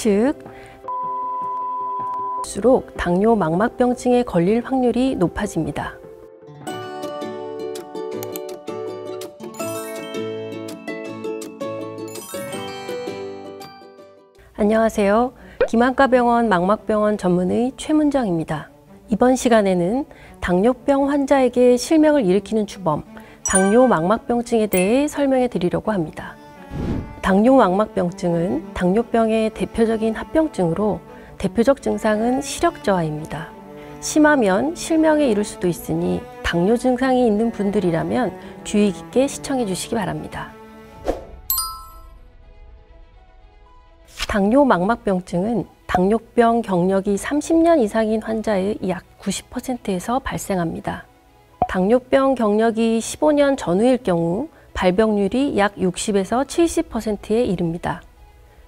즉 수록 당뇨 망막병증에 걸릴 확률이 높아집니다. 안녕하세요. 김한과병원 망막병원 전문의 최문정입니다. 이번 시간에는 당뇨병 환자에게 실명을 일으키는 주범, 당뇨 망막병증에 대해 설명해 드리려고 합니다. 당뇨 망막병증은 당뇨병의 대표적인 합병증으로 대표적 증상은 시력 저하입니다. 심하면 실명에 이를 수도 있으니 당뇨 증상이 있는 분들이라면 주의 깊게 시청해 주시기 바랍니다. 당뇨 망막병증은 당뇨병 경력이 30년 이상인 환자의 약 90%에서 발생합니다. 당뇨병 경력이 15년 전후일 경우 발병률이 약 60에서 70%에 이릅니다.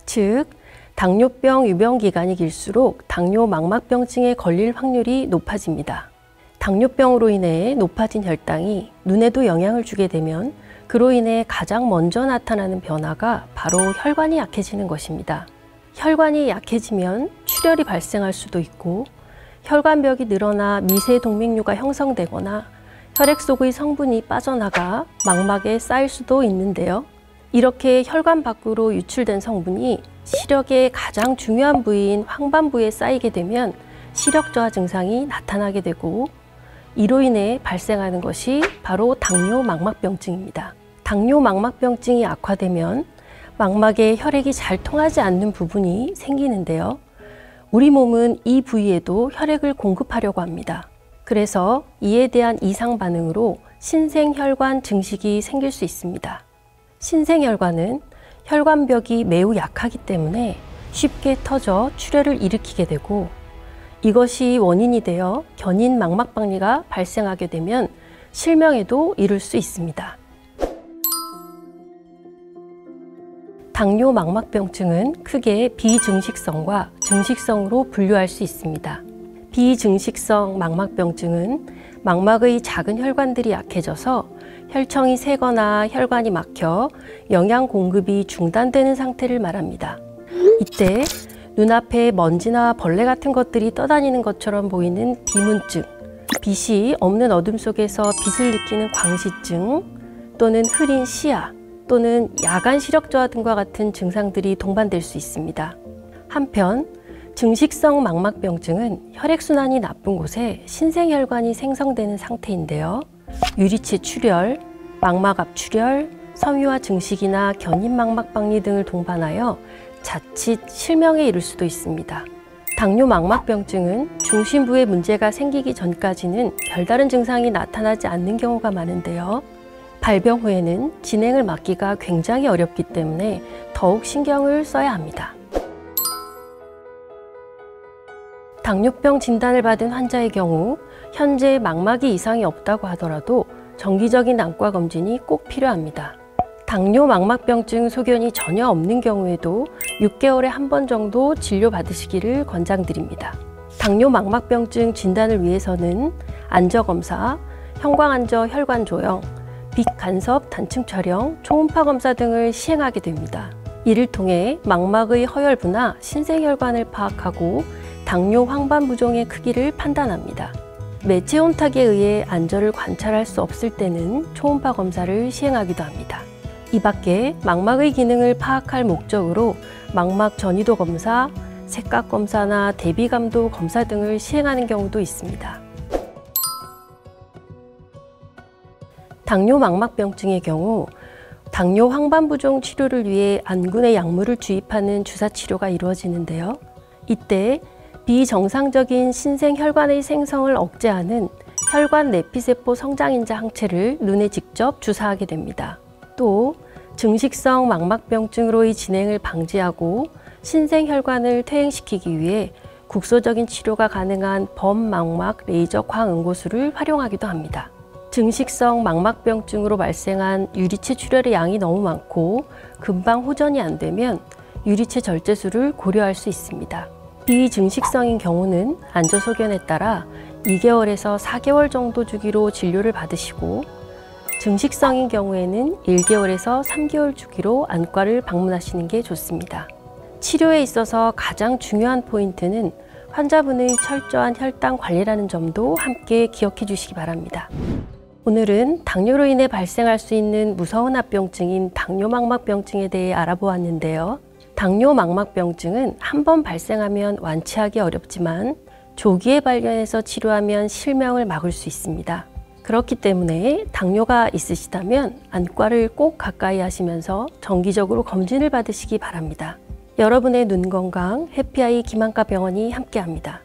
즉, 당뇨병 유병 기간이 길수록 당뇨 망막병증에 걸릴 확률이 높아집니다. 당뇨병으로 인해 높아진 혈당이 눈에도 영향을 주게 되면 그로 인해 가장 먼저 나타나는 변화가 바로 혈관이 약해지는 것입니다. 혈관이 약해지면 출혈이 발생할 수도 있고 혈관벽이 늘어나 미세 동맥류가 형성되거나 혈액 속의 성분이 빠져나가 망막에 쌓일 수도 있는데요. 이렇게 혈관 밖으로 유출된 성분이 시력의 가장 중요한 부위인 황반부에 쌓이게 되면 시력 저하 증상이 나타나게 되고 이로 인해 발생하는 것이 바로 당뇨 망막병증입니다. 당뇨 망막병증이 악화되면 망막에 혈액이 잘 통하지 않는 부분이 생기는데요. 우리 몸은 이 부위에도 혈액을 공급하려고 합니다. 그래서 이에 대한 이상 반응으로 신생혈관 증식이 생길 수 있습니다. 신생혈관은 혈관벽이 매우 약하기 때문에 쉽게 터져 출혈을 일으키게 되고 이것이 원인이 되어 견인 망막박리가 발생하게 되면 실명에도 이를 수 있습니다. 당뇨 망막병증은 크게 비증식성과 증식성으로 분류할 수 있습니다. 비증식성 망막병증은 망막의 작은 혈관들이 약해져서 혈청이 새거나 혈관이 막혀 영양 공급이 중단되는 상태를 말합니다. 이때 눈앞에 먼지나 벌레 같은 것들이 떠다니는 것처럼 보이는 비문증, 빛이 없는 어둠 속에서 빛을 느끼는 광시증 또는 흐린 시야 또는 야간 시력 저하 등과 같은 증상들이 동반될 수 있습니다. 한편 증식성 망막병증은 혈액순환이 나쁜 곳에 신생혈관이 생성되는 상태인데요. 유리체 출혈, 망막 앞 출혈, 섬유화 증식이나 견인 망막박리 등을 동반하여 자칫 실명에 이를 수도 있습니다. 당뇨 망막병증은 중심부에 문제가 생기기 전까지는 별다른 증상이 나타나지 않는 경우가 많은데요. 발병 후에는 진행을 막기가 굉장히 어렵기 때문에 더욱 신경을 써야 합니다. 당뇨병 진단을 받은 환자의 경우 현재 망막이 이상이 없다고 하더라도 정기적인 안과 검진이 꼭 필요합니다. 당뇨 망막병증 소견이 전혀 없는 경우에도 6개월에 한 번 정도 진료받으시기를 권장드립니다. 당뇨 망막병증 진단을 위해서는 안저검사, 형광안저 혈관 조형, 빛 간섭 단층 촬영, 초음파 검사 등을 시행하게 됩니다. 이를 통해 망막의 허혈부나 신생혈관을 파악하고 당뇨 황반부종의 크기를 판단합니다. 매체 혼탁에 의해 안저를 관찰할 수 없을 때는 초음파 검사를 시행하기도 합니다. 이 밖에 망막의 기능을 파악할 목적으로 망막 전이도 검사, 색각 검사나 대비감도 검사 등을 시행하는 경우도 있습니다. 당뇨 망막병증의 경우 당뇨 황반부종 치료를 위해 안군의 약물을 주입하는 주사 치료가 이루어지는데요. 이때 비정상적인 신생혈관의 생성을 억제하는 혈관 내피세포 성장인자 항체를 눈에 직접 주사하게 됩니다. 또 증식성 망막병증으로의 진행을 방지하고 신생혈관을 퇴행시키기 위해 국소적인 치료가 가능한 범망막 레이저 광응고술을 활용하기도 합니다. 증식성 망막병증으로 발생한 유리체 출혈의 양이 너무 많고 금방 호전이 안 되면 유리체 절제술을 고려할 수 있습니다. 비증식성인 경우는 안저 소견에 따라 2개월에서 4개월 정도 주기로 진료를 받으시고 증식성인 경우에는 1개월에서 3개월 주기로 안과를 방문하시는 게 좋습니다. 치료에 있어서 가장 중요한 포인트는 환자분의 철저한 혈당 관리라는 점도 함께 기억해 주시기 바랍니다. 오늘은 당뇨로 인해 발생할 수 있는 무서운 합병증인 당뇨망막병증에 대해 알아보았는데요. 당뇨망막병증은 한 번 발생하면 완치하기 어렵지만 조기에 발견해서 치료하면 실명을 막을 수 있습니다. 그렇기 때문에 당뇨가 있으시다면 안과를 꼭 가까이 하시면서 정기적으로 검진을 받으시기 바랍니다. 여러분의 눈 건강 해피아이 김한과 병원이 함께합니다.